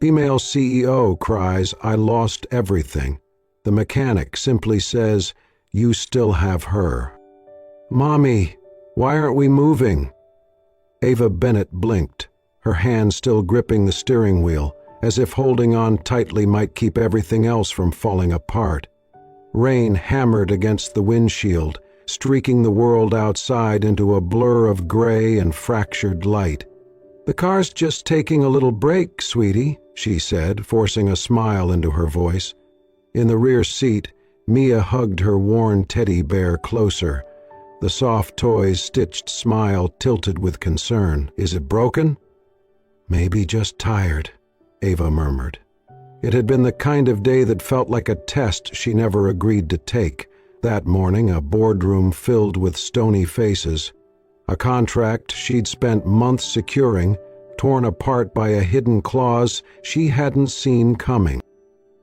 Female CEO cries, "I lost everything." The mechanic simply says, "You still have her." "Mommy, why aren't we moving?" Ava Bennett blinked, her hand still gripping the steering wheel, as if holding on tightly might keep everything else from falling apart. Rain hammered against the windshield, streaking the world outside into a blur of gray and fractured light. "The car's just taking a little break, sweetie," she said, forcing a smile into her voice. In the rear seat, Mia hugged her worn teddy bear closer, the soft toy's stitched smile tilted with concern. "Is it broken?" "Maybe just tired," Ava murmured. It had been the kind of day that felt like a test she never agreed to take. That morning, a boardroom filled with stony faces. A contract she'd spent months securing, torn apart by a hidden clause she hadn't seen coming.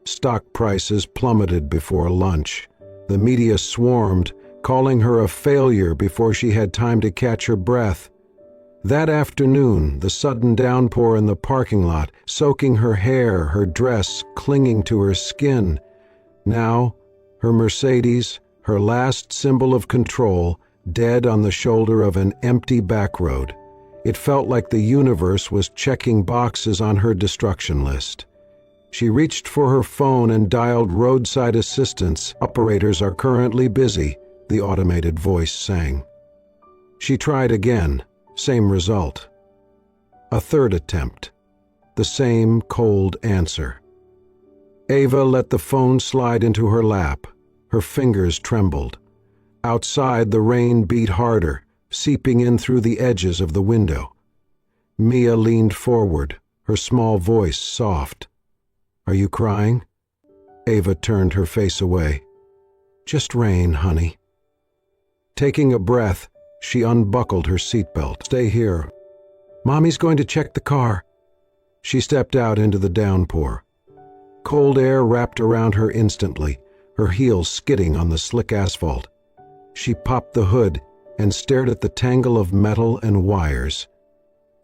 Stock prices plummeted before lunch. The media swarmed, calling her a failure before she had time to catch her breath. That afternoon, the sudden downpour in the parking lot, soaking her hair, her dress clinging to her skin. Now, her Mercedes, her last symbol of control, dead on the shoulder of an empty back road. It felt like the universe was checking boxes on her destruction list. She reached for her phone and dialed roadside assistance. "Operators are currently busy," the automated voice sang. She tried again, same result. A third attempt, the same cold answer. Ava let the phone slide into her lap. Her fingers trembled. Outside, the rain beat harder, seeping in through the edges of the window. Mia leaned forward, her small voice soft. "Are you crying?" Ava turned her face away. "Just rain, honey." Taking a breath, she unbuckled her seatbelt. "Stay here. Mommy's going to check the car." She stepped out into the downpour. Cold air wrapped around her instantly, her heels skidding on the slick asphalt. She popped the hood and stared at the tangle of metal and wires.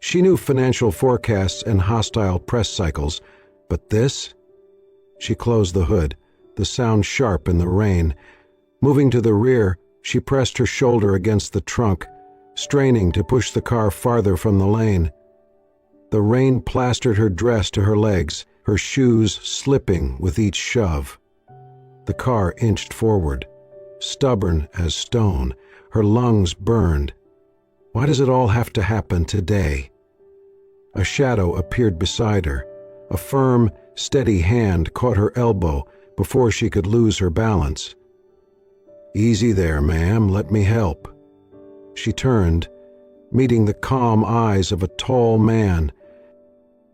She knew financial forecasts and hostile press cycles, but this? She closed the hood, the sound sharp in the rain. Moving to the rear, she pressed her shoulder against the trunk, straining to push the car farther from the lane. The rain plastered her dress to her legs, her shoes slipping with each shove. The car inched forward, stubborn as stone, her lungs burned. Why does it all have to happen today? A shadow appeared beside her. A firm, steady hand caught her elbow before she could lose her balance. "Easy there, ma'am, let me help." She turned, meeting the calm eyes of a tall man.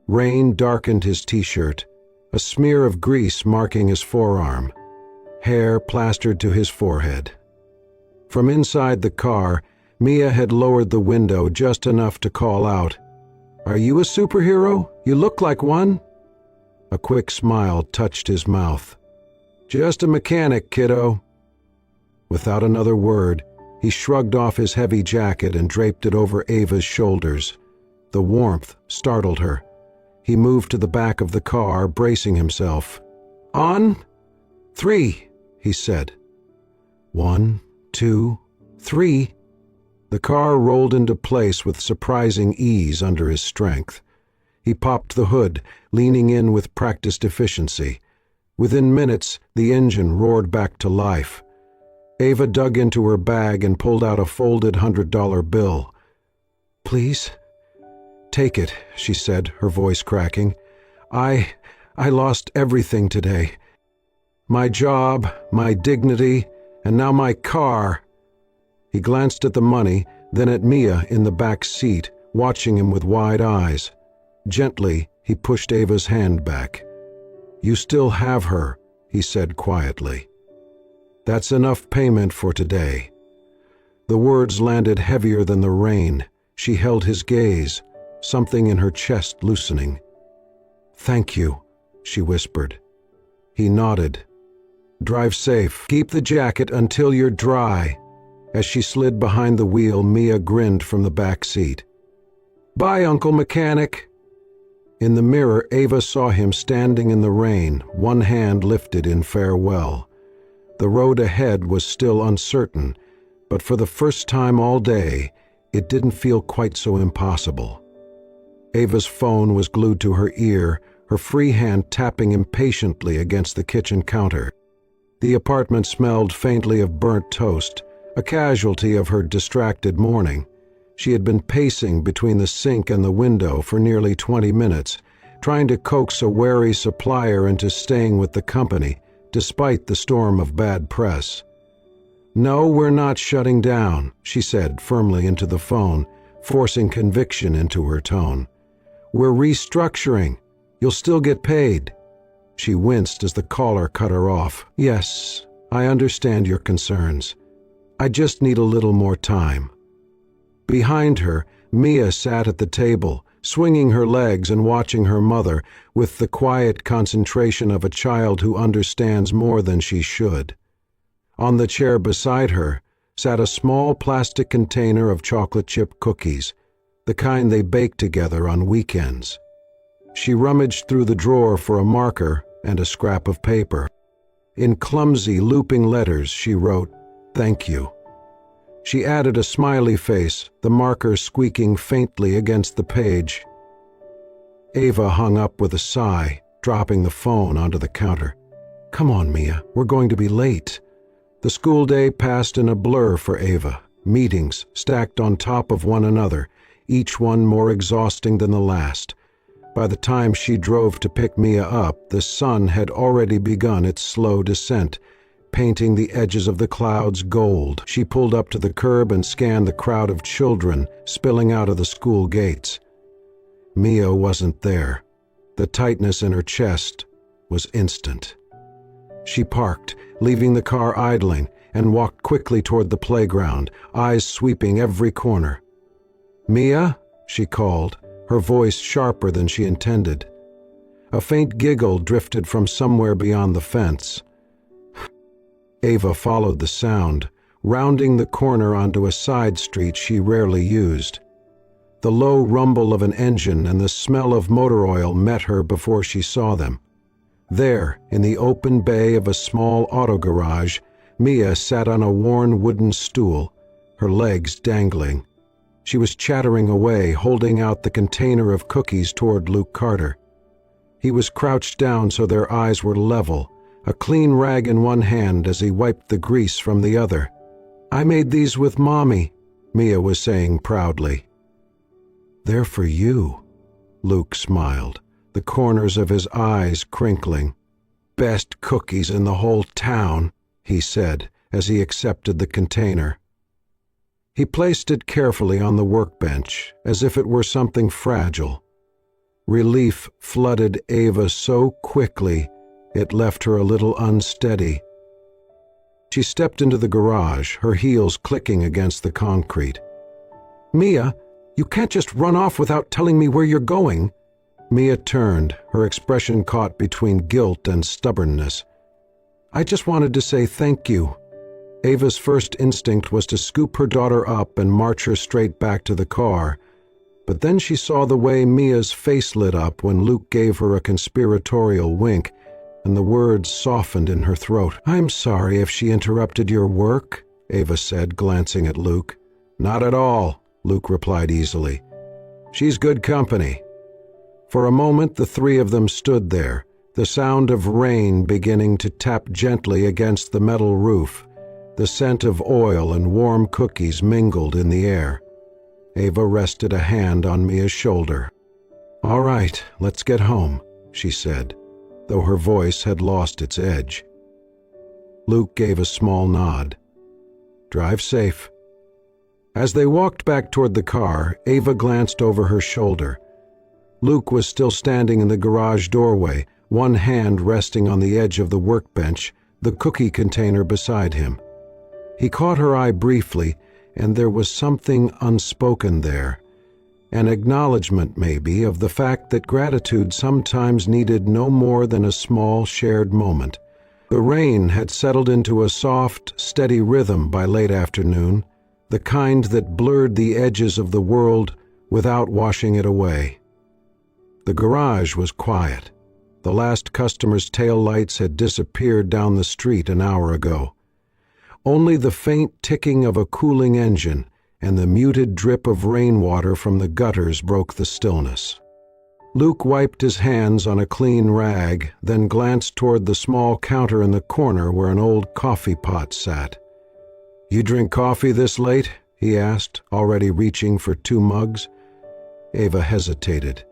Rain darkened his t-shirt, a smear of grease marking his forearm. Hair plastered to his forehead. From inside the car, Mia had lowered the window just enough to call out, "Are you a superhero? You look like one." A quick smile touched his mouth. "Just a mechanic, kiddo." Without another word, he shrugged off his heavy jacket and draped it over Ava's shoulders. The warmth startled her. He moved to the back of the car, bracing himself. "On 3, he said. 1, 2, 3. The car rolled into place with surprising ease under his strength. He popped the hood, leaning in with practiced efficiency. Within minutes, the engine roared back to life. Ava dug into her bag and pulled out a folded $100 bill. "Please?" "Take it," she said, her voice cracking. I lost everything today. My job, my dignity, and now my car." He glanced at the money, then at Mia in the back seat, watching him with wide eyes. Gently, he pushed Ava's hand back. "You still have her," he said quietly. "That's enough payment for today." The words landed heavier than the rain. She held his gaze, something in her chest loosening. "Thank you," she whispered. He nodded. "Drive safe. Keep the jacket until you're dry." As she slid behind the wheel, Mia grinned from the back seat. "Bye, Uncle Mechanic." In the mirror, Ava saw him standing in the rain, one hand lifted in farewell. The road ahead was still uncertain, but for the first time all day, it didn't feel quite so impossible. Ava's phone was glued to her ear, her free hand tapping impatiently against the kitchen counter. The apartment smelled faintly of burnt toast, a casualty of her distracted morning. She had been pacing between the sink and the window for nearly 20 minutes, trying to coax a wary supplier into staying with the company, despite the storm of bad press. "No, we're not shutting down," she said firmly into the phone, forcing conviction into her tone. "We're restructuring. You'll still get paid." She winced as the caller cut her off. "Yes, I understand your concerns. I just need a little more time." Behind her, Mia sat at the table, swinging her legs and watching her mother with the quiet concentration of a child who understands more than she should. On the chair beside her sat a small plastic container of chocolate chip cookies, the kind they bake together on weekends. She rummaged through the drawer for a marker and a scrap of paper. In clumsy, looping letters, she wrote, "Thank you." She added a smiley face, the marker squeaking faintly against the page. Ava hung up with a sigh, dropping the phone onto the counter. "Come on, Mia, we're going to be late." The school day passed in a blur for Ava, meetings stacked on top of one another, each one more exhausting than the last. By the time she drove to pick Mia up, the sun had already begun its slow descent, painting the edges of the clouds gold. She pulled up to the curb and scanned the crowd of children spilling out of the school gates. Mia wasn't there. The tightness in her chest was instant. She parked, leaving the car idling, and walked quickly toward the playground, eyes sweeping every corner. "Mia?" she called, her voice sharper than she intended. A faint giggle drifted from somewhere beyond the fence. Ava followed the sound, rounding the corner onto a side street she rarely used. The low rumble of an engine and the smell of motor oil met her before she saw them. There, in the open bay of a small auto garage, Mia sat on a worn wooden stool, her legs dangling. She was chattering away, holding out the container of cookies toward Luke Carter. He was crouched down so their eyes were level, a clean rag in one hand as he wiped the grease from the other. "I made these with Mommy," Mia was saying proudly. "They're for you," Luke smiled, the corners of his eyes crinkling. "Best cookies in the whole town," he said as he accepted the container. He placed it carefully on the workbench, as if it were something fragile. Relief flooded Ava so quickly it left her a little unsteady. She stepped into the garage, her heels clicking against the concrete. "Mia, you can't just run off without telling me where you're going." Mia turned, her expression caught between guilt and stubbornness. "I just wanted to say thank you." Ava's first instinct was to scoop her daughter up and march her straight back to the car, but then she saw the way Mia's face lit up when Luke gave her a conspiratorial wink, and the words softened in her throat. "I'm sorry if she interrupted your work," Ava said, glancing at Luke. "Not at all," Luke replied easily. "She's good company." For a moment the three of them stood there, the sound of rain beginning to tap gently against the metal roof. The scent of oil and warm cookies mingled in the air. Ava rested a hand on Mia's shoulder. "All right, let's get home," she said, though her voice had lost its edge. Luke gave a small nod. "Drive safe." As they walked back toward the car, Ava glanced over her shoulder. Luke was still standing in the garage doorway, one hand resting on the edge of the workbench, the cookie container beside him. He caught her eye briefly, and there was something unspoken there, an acknowledgement maybe of the fact that gratitude sometimes needed no more than a small shared moment. The rain had settled into a soft, steady rhythm by late afternoon, the kind that blurred the edges of the world without washing it away. The garage was quiet. The last customer's taillights had disappeared down the street an hour ago. Only the faint ticking of a cooling engine and the muted drip of rainwater from the gutters broke the stillness. Luke wiped his hands on a clean rag, then glanced toward the small counter in the corner where an old coffee pot sat. "You drink coffee this late?" he asked, already reaching for 2 mugs. Ava hesitated.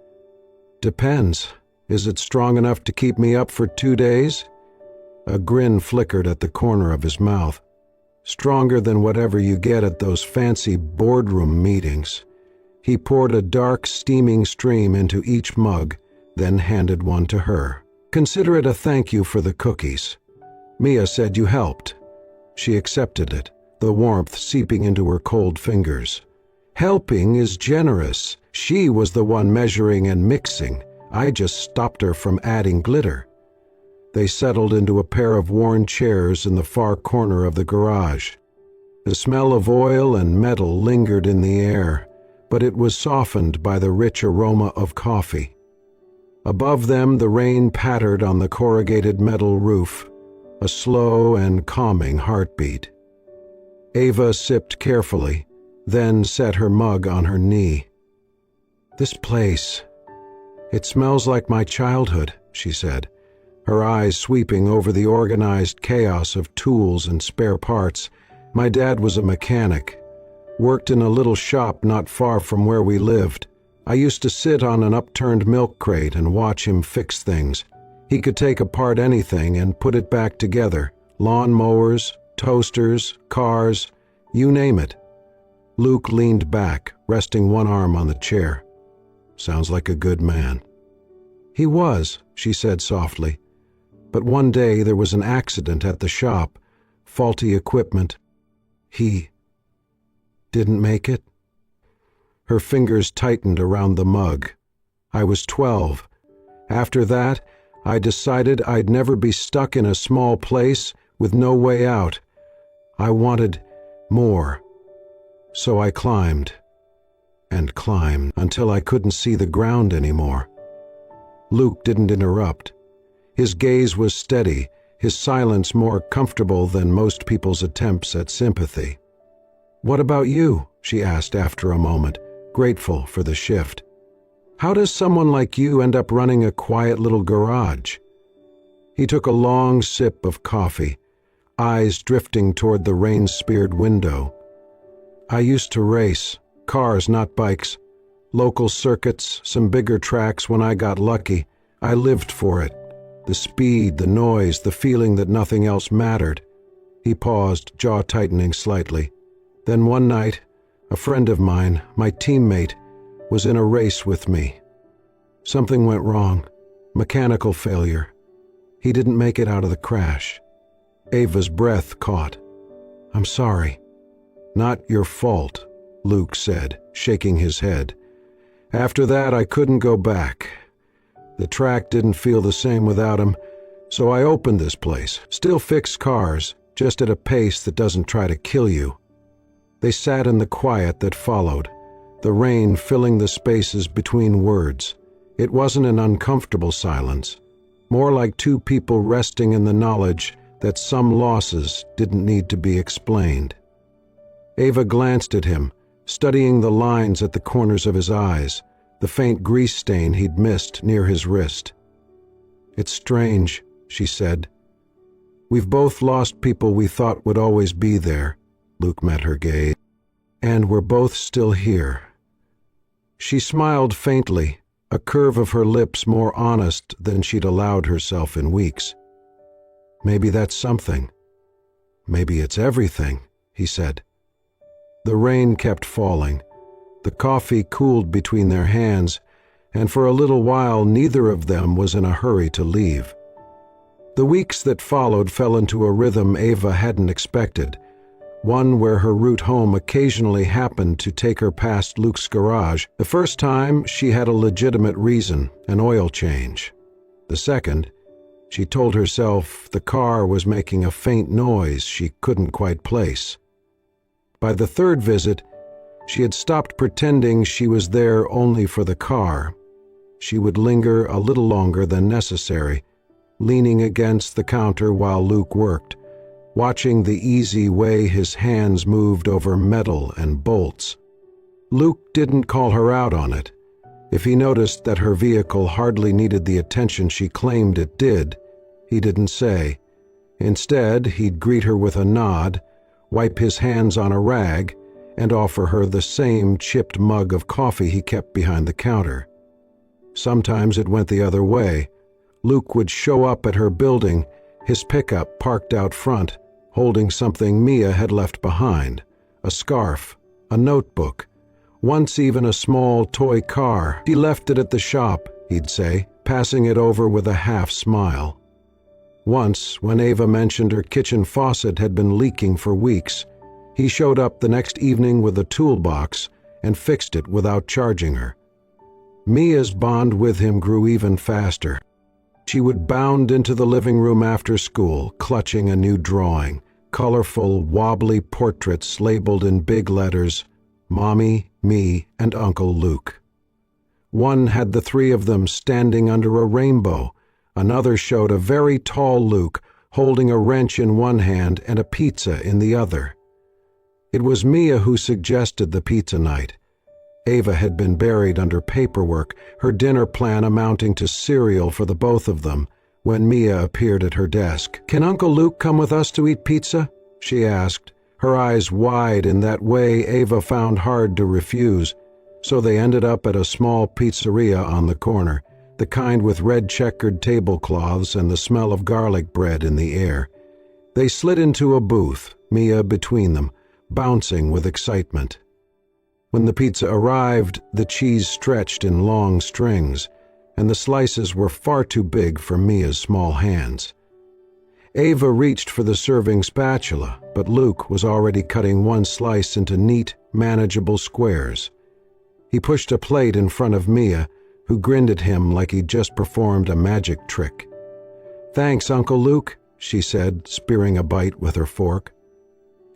"Depends. Is it strong enough to keep me up for 2 days?" A grin flickered at the corner of his mouth. "Stronger than whatever you get at those fancy boardroom meetings." He poured a dark, steaming stream into each mug, then handed one to her. "Consider it a thank you for the cookies. Mia said you helped." She accepted it, the warmth seeping into her cold fingers. "Helping is generous. She was the one measuring and mixing. I just stopped her from adding glitter." They settled into a pair of worn chairs in the far corner of the garage. The smell of oil and metal lingered in the air, but it was softened by the rich aroma of coffee. Above them the rain pattered on the corrugated metal roof, a slow and calming heartbeat. Ava sipped carefully, then set her mug on her knee. "This place, it smells like my childhood," she said, her eyes sweeping over the organized chaos of tools and spare parts. "My dad was a mechanic, worked in a little shop not far from where we lived. I used to sit on an upturned milk crate and watch him fix things. He could take apart anything and put it back together, lawn mowers, toasters, cars, you name it." Luke leaned back, resting one arm on the chair. "Sounds like a good man." "He was," she said softly. "But one day there was an accident at the shop, faulty equipment. He didn't make it." Her fingers tightened around the mug. "I was 12. After that, I decided I'd never be stuck in a small place with no way out. I wanted more. So I climbed and climbed until I couldn't see the ground anymore." Luke didn't interrupt. His gaze was steady, his silence more comfortable than most people's attempts at sympathy. "What about you?" she asked after a moment, grateful for the shift. "How does someone like you end up running a quiet little garage?" He took a long sip of coffee, eyes drifting toward the rain-speared window. "I used to race, cars, not bikes. Local circuits, some bigger tracks when I got lucky. I lived for it. The speed, the noise, the feeling that nothing else mattered." He paused, jaw tightening slightly. "Then one night, a friend of mine, my teammate, was in a race with me. Something went wrong. Mechanical failure. He didn't make it out of the crash." Ava's breath caught. "I'm sorry." "Not your fault," Luke said, shaking his head. "After that, I couldn't go back. The track didn't feel the same without him, so I opened this place. Still fix cars, just at a pace that doesn't try to kill you." They sat in the quiet that followed, the rain filling the spaces between words. It wasn't an uncomfortable silence, more like two people resting in the knowledge that some losses didn't need to be explained. Ava glanced at him, studying the lines at the corners of his eyes, the faint grease stain he'd missed near his wrist. "It's strange," she said. "We've both lost people we thought would always be there." Luke met her gaze. "And we're both still here." She smiled faintly, a curve of her lips more honest than she'd allowed herself in weeks. "Maybe that's something. Maybe it's everything," he said. The rain kept falling. The coffee cooled between their hands, and for a little while neither of them was in a hurry to leave. The weeks that followed fell into a rhythm Ava hadn't expected, one where her route home occasionally happened to take her past Luke's garage. The first time, she had a legitimate reason, an oil change. The second, she told herself the car was making a faint noise she couldn't quite place. By the third visit, she had stopped pretending she was there only for the car. she would linger a little longer than necessary, leaning against the counter while Luke worked, watching the easy way his hands moved over metal and bolts. Luke didn't call her out on it. If he noticed that her vehicle hardly needed the attention she claimed it did, he didn't say. Instead, he'd greet her with a nod, wipe his hands on a rag, and offer her the same chipped mug of coffee he kept behind the counter. Sometimes it went the other way. Luke would show up at her building, his pickup parked out front, holding something Mia had left behind, a scarf, a notebook, once even a small toy car. She left it at the shop, he'd say, passing it over with a half smile. Once, when Ava mentioned her kitchen faucet had been leaking for weeks, he showed up the next evening with a toolbox and fixed it without charging her. Mia's bond with him grew even faster. She would bound into the living room after school, clutching a new drawing, colorful, wobbly portraits labeled in big letters, Mommy, me, and Uncle Luke. One had the three of them standing under a rainbow. Another showed a very tall Luke holding a wrench in one hand and a pizza in the other. It was Mia who suggested the pizza night. Ava had been buried under paperwork, her dinner plan amounting to cereal for the both of them, when Mia appeared at her desk. "Can Uncle Luke come with us to eat pizza?" she asked, her eyes wide in that way Ava found hard to refuse. So they ended up at a small pizzeria on the corner, the kind with red checkered tablecloths and the smell of garlic bread in the air. They slid into a booth, Mia between them, bouncing with excitement. When the pizza arrived, the cheese stretched in long strings, and the slices were far too big for Mia's small hands. Ava reached for the serving spatula, but Luke was already cutting one slice into neat, manageable squares. He pushed a plate in front of Mia, who grinned at him like he'd just performed a magic trick. "Thanks, Uncle Luke," she said, spearing a bite with her fork.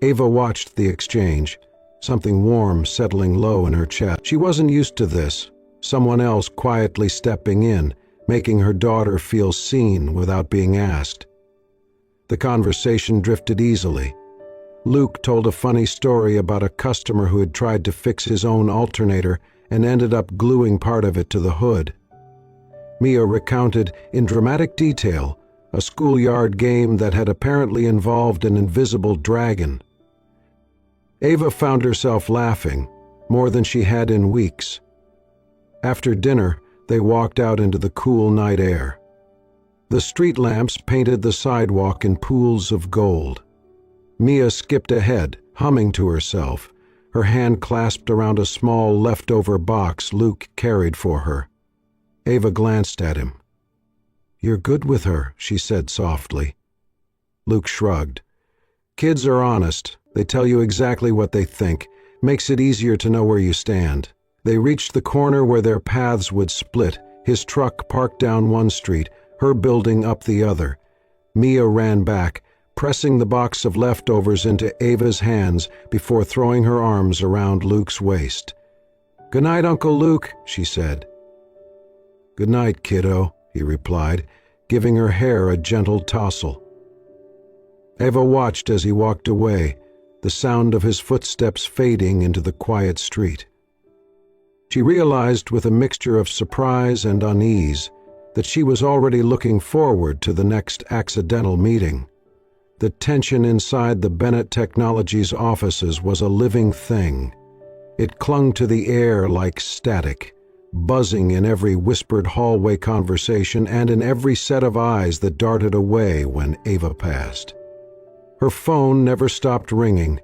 Ava watched the exchange, something warm settling low in her chest. She wasn't used to this, someone else quietly stepping in, making her daughter feel seen without being asked. The conversation drifted easily. Luke told a funny story about a customer who had tried to fix his own alternator and ended up gluing part of it to the hood. Mia recounted in dramatic detail a schoolyard game that had apparently involved an invisible dragon. Ava found herself laughing, more than she had in weeks. After dinner, they walked out into the cool night air. The street lamps painted the sidewalk in pools of gold. Mia skipped ahead, humming to herself, her hand clasped around a small leftover box Luke carried for her. Ava glanced at him. "You're good with her," she said softly. Luke shrugged. "Kids are honest. They tell you exactly what they think. Makes it easier to know where you stand." They reached the corner where their paths would split, his truck parked down one street, her building up the other. Mia ran back, pressing the box of leftovers into Ava's hands before throwing her arms around Luke's waist. "Good night, Uncle Luke," she said. "Good night, kiddo," he replied, giving her hair a gentle tousle. Ava watched as he walked away, the sound of his footsteps fading into the quiet street. She realized with a mixture of surprise and unease that she was already looking forward to the next accidental meeting. The tension inside the Bennett Technologies offices was a living thing. It clung to the air like static, buzzing in every whispered hallway conversation and in every set of eyes that darted away when Ava passed. Her phone never stopped ringing.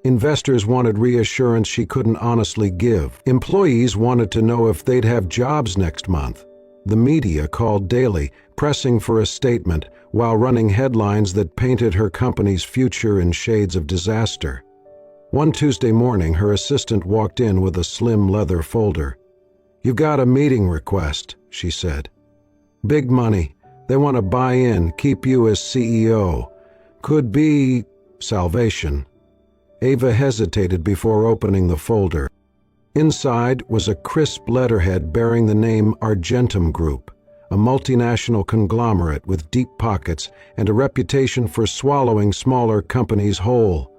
Investors wanted reassurance she couldn't honestly give. Employees wanted to know if they'd have jobs next month. The media called daily, pressing for a statement, while running headlines that painted her company's future in shades of disaster. One Tuesday morning, her assistant walked in with a slim leather folder. "You've got a meeting request," she said. "Big money. They want to buy in, keep you as CEO. Could be salvation." Ava hesitated before opening the folder. Inside was a crisp letterhead bearing the name Argentum Group, a multinational conglomerate with deep pockets and a reputation for swallowing smaller companies whole.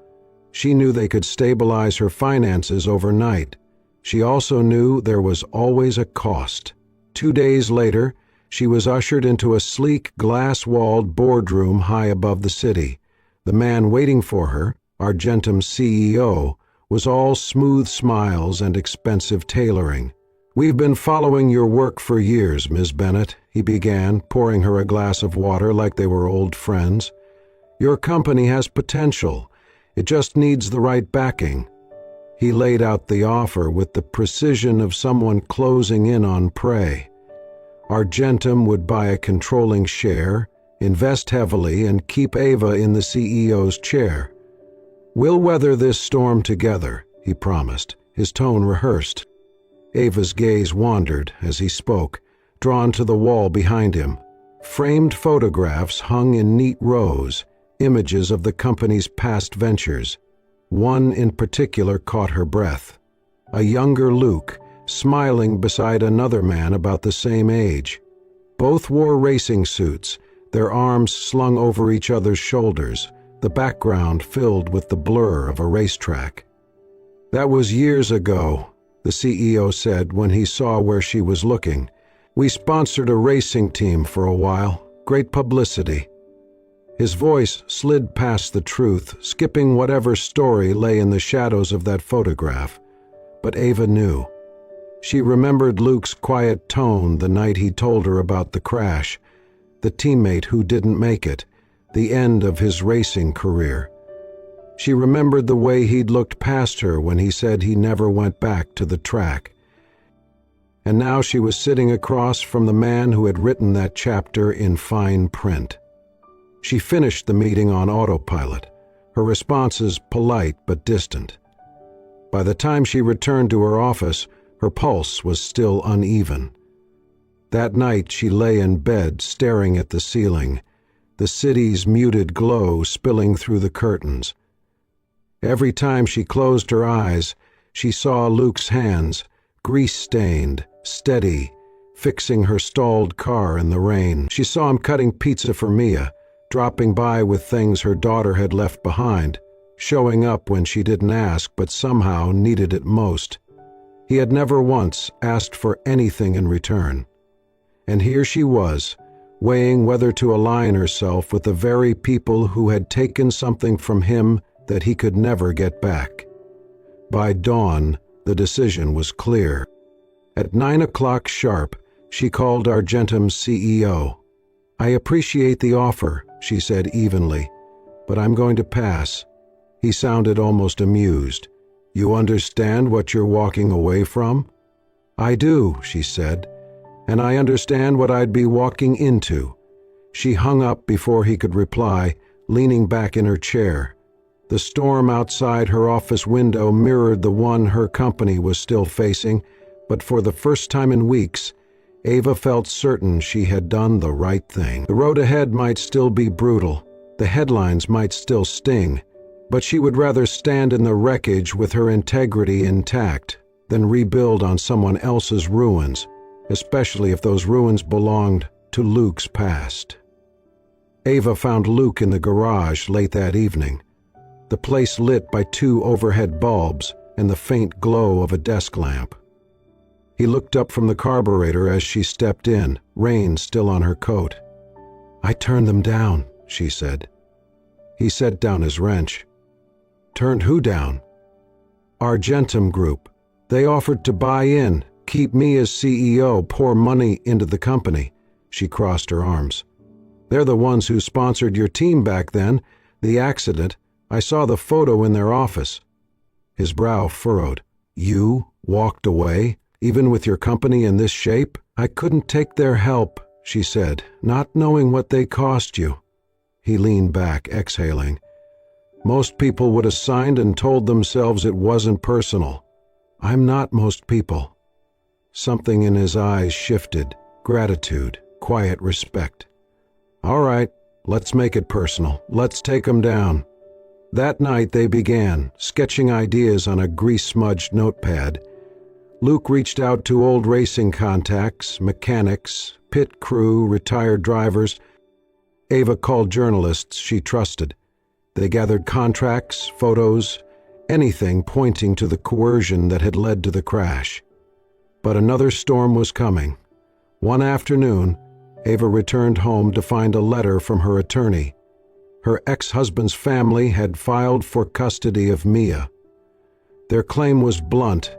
She knew they could stabilize her finances overnight. She also knew there was always a cost. 2 days later, she was ushered into a sleek, glass-walled boardroom high above the city. The man waiting for her, Argentum's CEO, was all smooth smiles and expensive tailoring. "We've been following your work for years, Ms. Bennett," he began, pouring her a glass of water like they were old friends. "Your company has potential. It just needs the right backing." He laid out the offer with the precision of someone closing in on prey. Argentum would buy a controlling share, invest heavily, and keep Ava in the CEO's chair. "We'll weather this storm together," he promised, his tone rehearsed. Ava's gaze wandered as he spoke, drawn to the wall behind him. Framed photographs hung in neat rows, images of the company's past ventures. One in particular caught her breath. A younger Luke, smiling beside another man about the same age. Both wore racing suits, their arms slung over each other's shoulders, the background filled with the blur of a racetrack. "That was years ago," the CEO said when he saw where she was looking. "We sponsored a racing team for a while. Great publicity." His voice slid past the truth, skipping whatever story lay in the shadows of that photograph. But Ava knew. She remembered Luke's quiet tone the night he told her about the crash, the teammate who didn't make it, the end of his racing career. She remembered the way he'd looked past her when he said he never went back to the track. And now she was sitting across from the man who had written that chapter in fine print. She finished the meeting on autopilot, her responses polite but distant. By the time she returned to her office, her pulse was still uneven. That night she lay in bed staring at the ceiling, the city's muted glow spilling through the curtains. Every time she closed her eyes, she saw Luke's hands, grease-stained, steady, fixing her stalled car in the rain. She saw him cutting pizza for Mia, dropping by with things her daughter had left behind, showing up when she didn't ask but somehow needed it most. He had never once asked for anything in return. And here she was, weighing whether to align herself with the very people who had taken something from him that he could never get back. By dawn, the decision was clear. At 9 o'clock sharp, she called Argentum's CEO. "I appreciate the offer," she said evenly, "but I'm going to pass." He sounded almost amused. "You understand what you're walking away from?" "I do," she said, "and I understand what I'd be walking into." She hung up before he could reply, leaning back in her chair. The storm outside her office window mirrored the one her company was still facing, but for the first time in weeks, Ava felt certain she had done the right thing. The road ahead might still be brutal, the headlines might still sting, but she would rather stand in the wreckage with her integrity intact than rebuild on someone else's ruins, especially if those ruins belonged to Luke's past. Ava found Luke in the garage late that evening, the place lit by 2 overhead bulbs and the faint glow of a desk lamp. He looked up from the carburetor as she stepped in, rain still on her coat. "I turned them down," she said. He set down his wrench. "Turned who down?" "Argentum Group. They offered to buy in, keep me as CEO, pour money into the company." She crossed her arms. "They're the ones who sponsored your team back then, the accident. I saw the photo in their office." His brow furrowed. "You walked away? Even with your company in this shape?" "I couldn't take their help," she said, "not knowing what they cost you." He leaned back, exhaling. "Most people would have signed and told themselves it wasn't personal. I'm not most people." Something in his eyes shifted, gratitude, quiet respect. "All right, let's make it personal. Let's take them down." That night they began, sketching ideas on a grease-smudged notepad. Luke reached out to old racing contacts, mechanics, pit crew, retired drivers. Ava called journalists she trusted. They gathered contracts, photos, anything pointing to the coercion that had led to the crash. But another storm was coming. One afternoon, Ava returned home to find a letter from her attorney. Her ex-husband's family had filed for custody of Mia. Their claim was blunt.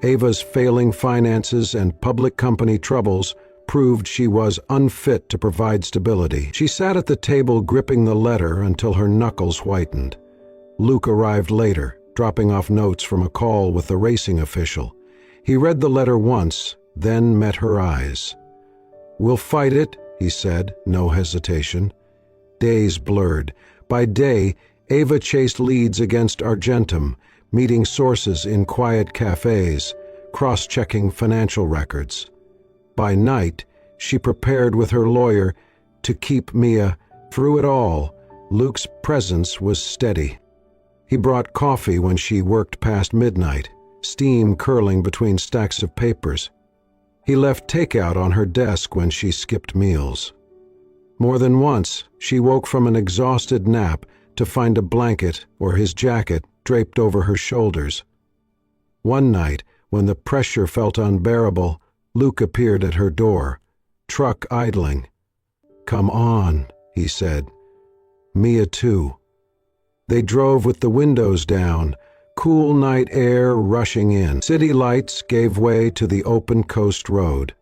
Ava's failing finances and public company troubles proved she was unfit to provide stability. She sat at the table gripping the letter until her knuckles whitened. Luke arrived later, dropping off notes from a call with the racing official. He read the letter once, then met her eyes. "We'll fight it," he said, no hesitation. Days blurred. By day, Ava chased leads against Argentum, meeting sources in quiet cafes, cross-checking financial records. By night, she prepared with her lawyer to keep Mia. Through it all, Luke's presence was steady. He brought coffee when she worked past midnight, steam curling between stacks of papers. He left takeout on her desk when she skipped meals. More than once, she woke from an exhausted nap to find a blanket or his jacket draped over her shoulders. One night, when the pressure felt unbearable, Luke appeared at her door, truck idling. "Come on," he said. "Mia too." They drove with the windows down, cool night air rushing in. City lights gave way to the open coast road.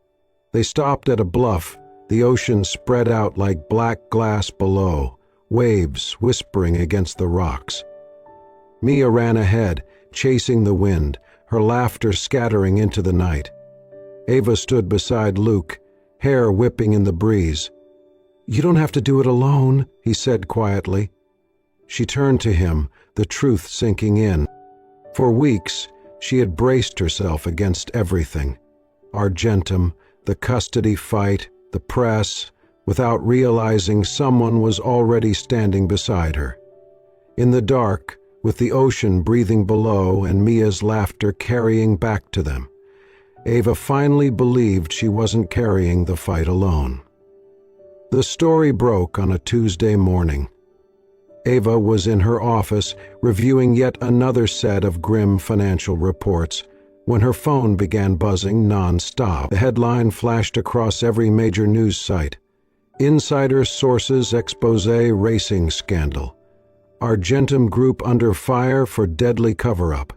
They stopped at a bluff, the ocean spread out like black glass below, waves whispering against the rocks. Mia ran ahead, chasing the wind, her laughter scattering into the night. Ava stood beside Luke, hair whipping in the breeze. "You don't have to do it alone," he said quietly. She turned to him, the truth sinking in. For weeks, she had braced herself against everything. Argentum, the custody fight, the press, without realizing someone was already standing beside her. In the dark, with the ocean breathing below and Mia's laughter carrying back to them, Ava finally believed she wasn't carrying the fight alone. The story broke on a Tuesday morning. Ava was in her office reviewing yet another set of grim financial reports when her phone began buzzing non-stop. The headline flashed across every major news site. "Insider sources expose racing scandal. Argentum Group under fire for deadly cover-up."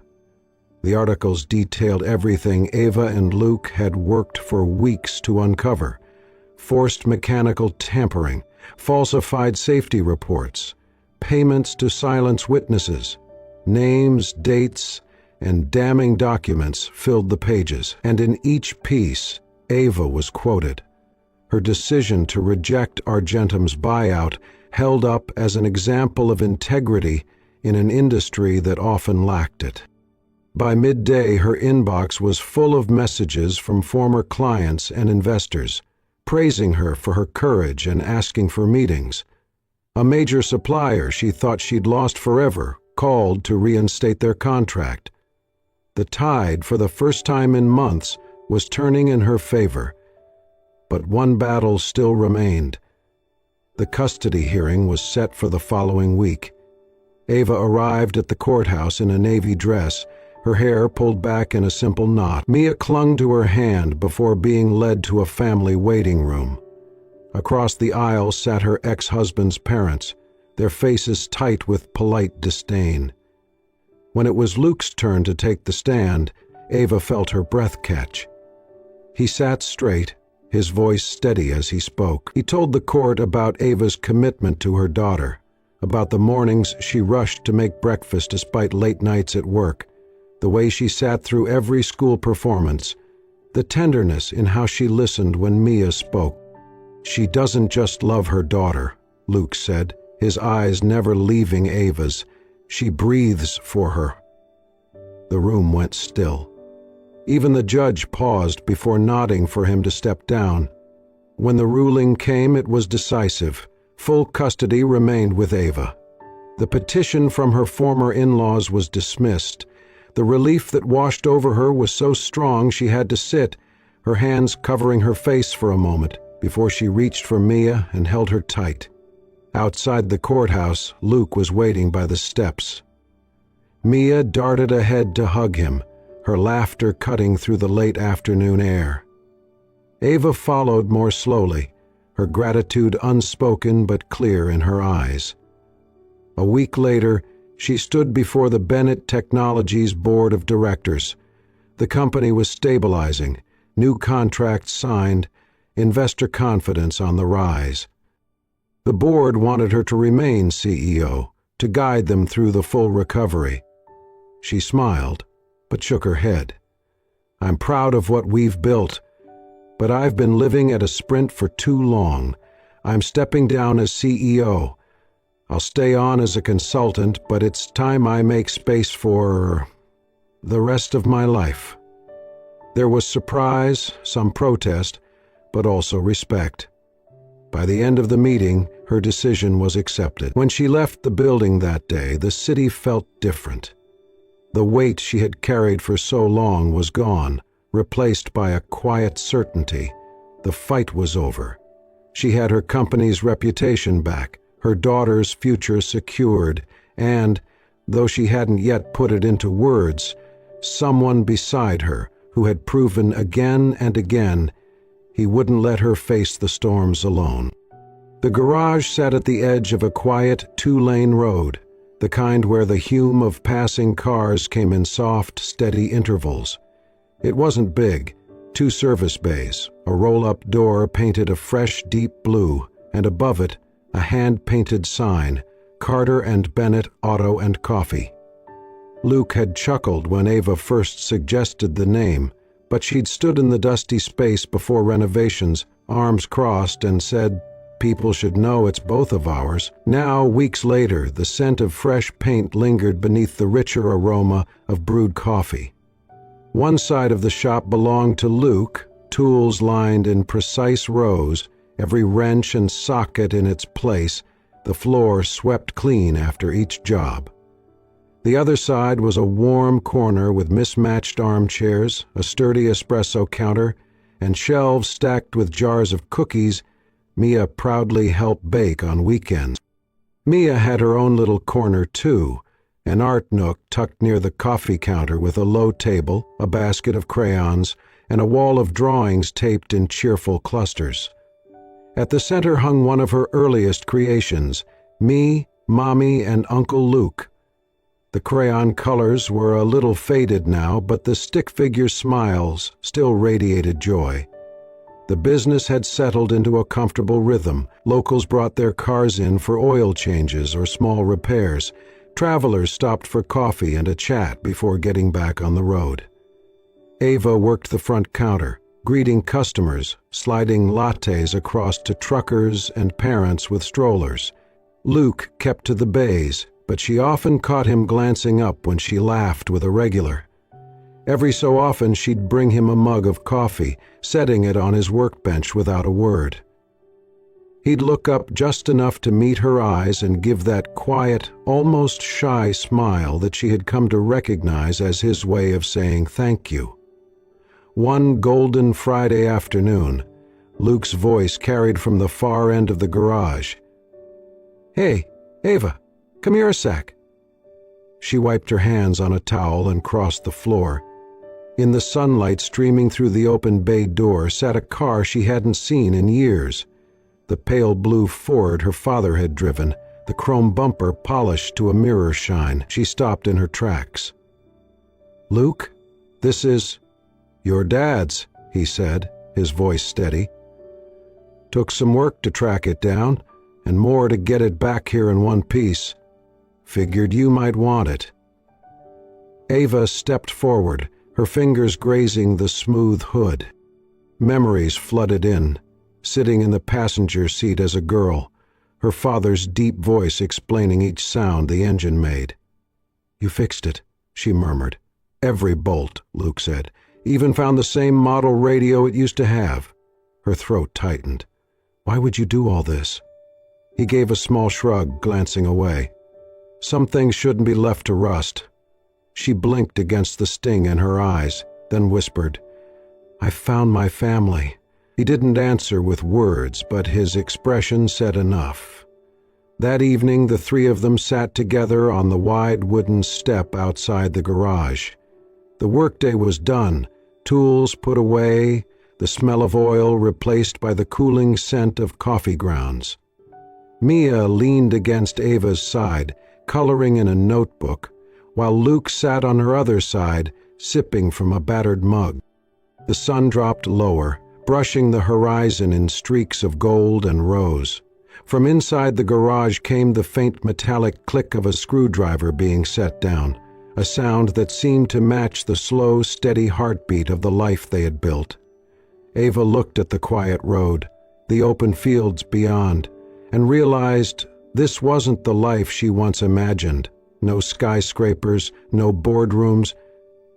The articles detailed everything Ava and Luke had worked for weeks to uncover: forced mechanical tampering, falsified safety reports, payments to silence witnesses. Names, dates, and damning documents filled the pages, and in each piece, Ava was quoted. Her decision to reject Argentum's buyout held up as an example of integrity in an industry that often lacked it. By midday, her inbox was full of messages from former clients and investors, praising her for her courage and asking for meetings. A major supplier she thought she'd lost forever called to reinstate their contract. The tide, for the first time in months, was turning in her favor. But one battle still remained. The custody hearing was set for the following week. Ava arrived at the courthouse in a navy dress, her hair pulled back in a simple knot. Mia clung to her hand before being led to a family waiting room. Across the aisle sat her ex-husband's parents, their faces tight with polite disdain. When it was Luke's turn to take the stand, Ava felt her breath catch. He sat straight, his voice steady as he spoke. He told the court about Ava's commitment to her daughter, about the mornings she rushed to make breakfast despite late nights at work, the way she sat through every school performance, the tenderness in how she listened when Mia spoke. "She doesn't just love her daughter," Luke said, his eyes never leaving Ava's. "She breathes for her." The room went still. Even the judge paused before nodding for him to step down. When the ruling came, it was decisive. Full custody remained with Ava. The petition from her former in-laws was dismissed. The relief that washed over her was so strong she had to sit, her hands covering her face for a moment, before she reached for Mia and held her tight. Outside the courthouse, Luke was waiting by the steps. Mia darted ahead to hug him, her laughter cutting through the late afternoon air. Ava followed more slowly, her gratitude unspoken but clear in her eyes. A week later, she stood before the Bennett Technologies Board of Directors. The company was stabilizing, new contracts signed, investor confidence on the rise. The board wanted her to remain CEO, to guide them through the full recovery. She smiled, but shook her head. "I'm proud of what we've built, but I've been living at a sprint for too long. I'm stepping down as CEO. I'll stay on as a consultant, but it's time I make space for the rest of my life." There was surprise, some protest, but also respect. By the end of the meeting, her decision was accepted. When she left the building that day, the city felt different. The weight she had carried for so long was gone, replaced by a quiet certainty. The fight was over. She had her company's reputation back, her daughter's future secured, and, though she hadn't yet put it into words, someone beside her who had proven again and again he wouldn't let her face the storms alone. The garage sat at the edge of a quiet two-lane road, the kind where the hum of passing cars came in soft, steady intervals. It wasn't big, 2 service bays, a roll-up door painted a fresh, deep blue, and above it, a hand-painted sign, Carter and Bennett Auto and Coffee. Luke had chuckled when Ava first suggested the name, but she'd stood in the dusty space before renovations, arms crossed, and said, "People should know it's both of ours." Now, weeks later, the scent of fresh paint lingered beneath the richer aroma of brewed coffee. One side of the shop belonged to Luke, tools lined in precise rows, every wrench and socket in its place, the floor swept clean after each job. The other side was a warm corner with mismatched armchairs, a sturdy espresso counter, and shelves stacked with jars of cookies Mia proudly helped bake on weekends. Mia had her own little corner too, an art nook tucked near the coffee counter with a low table, a basket of crayons, and a wall of drawings taped in cheerful clusters. At the center hung one of her earliest creations, me, Mommy, and Uncle Luke. The crayon colors were a little faded now, but the stick figure's smiles still radiated joy. The business had settled into a comfortable rhythm. Locals brought their cars in for oil changes or small repairs. Travelers stopped for coffee and a chat before getting back on the road. Ava worked the front counter, greeting customers, sliding lattes across to truckers and parents with strollers. Luke kept to the bays, but she often caught him glancing up when she laughed with a regular. Every so often she'd bring him a mug of coffee, setting it on his workbench without a word. He'd look up just enough to meet her eyes and give that quiet, almost shy smile that she had come to recognize as his way of saying thank you. One golden Friday afternoon, Luke's voice carried from the far end of the garage. "Hey, Ava, come here a sec." She wiped her hands on a towel and crossed the floor. In the sunlight streaming through the open bay door sat a car she hadn't seen in years. The pale blue Ford her father had driven, the chrome bumper polished to a mirror shine. She stopped in her tracks. "Luke, this is your dad's," he said, his voice steady. "Took some work to track it down, and more to get it back here in one piece. Figured you might want it." Ava stepped forward, her fingers grazing the smooth hood. Memories flooded in, sitting in the passenger seat as a girl, her father's deep voice explaining each sound the engine made. "You fixed it," she murmured. "Every bolt," Luke said. "Even found the same model radio it used to have." Her throat tightened. "Why would you do all this?" He gave a small shrug, glancing away. "Some things shouldn't be left to rust." She blinked against the sting in her eyes, then whispered, "I found my family." He didn't answer with words, but his expression said enough. That evening, the three of them sat together on the wide wooden step outside the garage. The workday was done, tools put away, the smell of oil replaced by the cooling scent of coffee grounds. Mia leaned against Ava's side, coloring in a notebook, while Luke sat on her other side, sipping from a battered mug. The sun dropped lower, brushing the horizon in streaks of gold and rose. From inside the garage came the faint metallic click of a screwdriver being set down, a sound that seemed to match the slow, steady heartbeat of the life they had built. Ava looked at the quiet road, the open fields beyond, and realized this wasn't the life she once imagined. No skyscrapers, no boardrooms,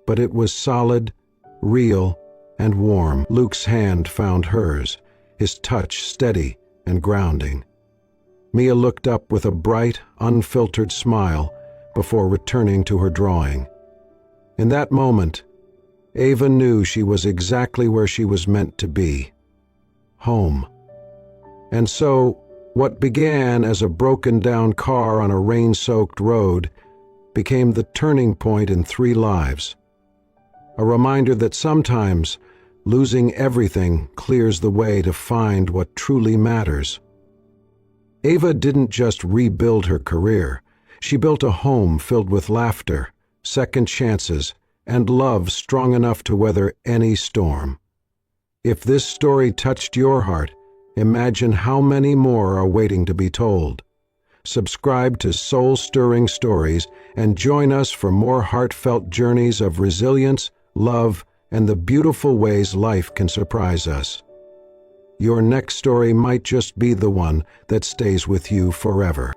but it was solid, real, and warm. Luke's hand found hers, his touch steady and grounding. Mia looked up with a bright, unfiltered smile before returning to her drawing. In that moment, Ava knew she was exactly where she was meant to be. Home. And so, what began as a broken-down car on a rain-soaked road became the turning point in 3 lives. A reminder that sometimes losing everything clears the way to find what truly matters. Ava didn't just rebuild her career. She built a home filled with laughter, second chances, and love strong enough to weather any storm. If this story touched your heart, imagine how many more are waiting to be told. Subscribe to Soul-Stirring Stories and join us for more heartfelt journeys of resilience, love, and the beautiful ways life can surprise us. Your next story might just be the one that stays with you forever.